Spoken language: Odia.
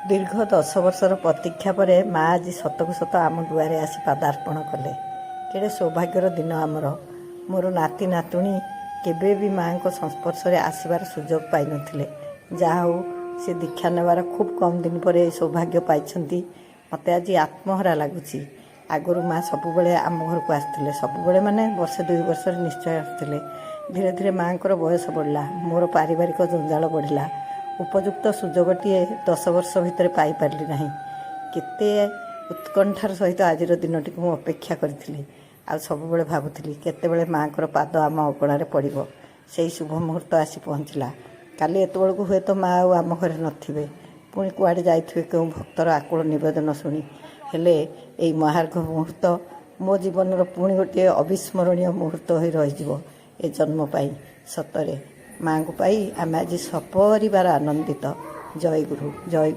ଦୀର୍ଘ 10 ବର୍ଷର ପ୍ରତୀକ୍ଷା ପରେ ମା ଆଜି ସତକୁ ସତ ଆମ ଦୁଆରେ ଆସି ପାଦାର୍ପଣ କଲେ। କେଡ଼େ ସୌଭାଗ୍ୟର ଦିନ ଆମର। ମୋର ନାତି ନାତୁଣୀ କେବେ ବି ମାଙ୍କ ସଂସ୍ପର୍ଶରେ ଆସିବାର ସୁଯୋଗ ପାଇନଥିଲେ। ଯାହା ହଉ ସେ ଦୀକ୍ଷା ନେବାର ଖୁବ୍ କମ୍ ଦିନ ପରେ ଏହି ସୌଭାଗ୍ୟ ପାଇଛନ୍ତି। ମୋତେ ଆଜି ଆତ୍ମହରା ଲାଗୁଛି। ଆଗରୁ ମା ସବୁବେଳେ ଆମ ଘରକୁ ଆସିଥିଲେ, ସବୁବେଳେ ମାନେ ବର୍ଷେ 2 ବର୍ଷରେ ନିଶ୍ଚୟ ଆସିଥିଲେ। ଧୀରେ ଧୀରେ ମାଙ୍କର ବୟସ ବଢ଼ିଲା, ମୋର ପାରିବାରିକ ଜଞ୍ଜାଳ ବଢ଼ିଲା। ଉପଯୁକ୍ତ ସୁଯୋଗଟିଏ 10 ବର୍ଷ ଭିତରେ ପାଇପାରିଲି ନାହିଁ। କେତେ ଉତ୍କଣ୍ଠାର ସହିତ ଆଜିର ଦିନଟିକୁ ମୁଁ ଅପେକ୍ଷା କରିଥିଲି। ଆଉ ସବୁବେଳେ ଭାବୁଥିଲି କେତେବେଳେ ମାଙ୍କର ପାଦ ଆମ ଅଗଣାରେ ପଡ଼ିବ। ସେଇ ଶୁଭ ମୁହୂର୍ତ୍ତ ଆସି ପହଞ୍ଚିଲା। କାଲି ଏତେବେଳକୁ ହୁଏତ ମା ଆଉ ଆମ ଘରେ ନଥିବେ, ପୁଣି କୁଆଡ଼େ ଯାଇଥିବେ କେଉଁ ଭକ୍ତର ଆକୁଳ ନିବେଦନ ଶୁଣି। ହେଲେ ଏଇ ମହାର୍ଘ ମୁହୂର୍ତ୍ତ ମୋ ଜୀବନର ପୁଣି ଗୋଟିଏ ଅବିସ୍ମରଣୀୟ ମୁହୂର୍ତ୍ତ ହୋଇ ରହିଯିବ ଏ ଜନ୍ମ ପାଇଁ। ସତରେ ମାଙ୍କୁ ପାଇ ଆମେ ଆଜି ସପରିବାର ଆନନ୍ଦିତ। ଜୟ ଗୁରୁ, ଜୟ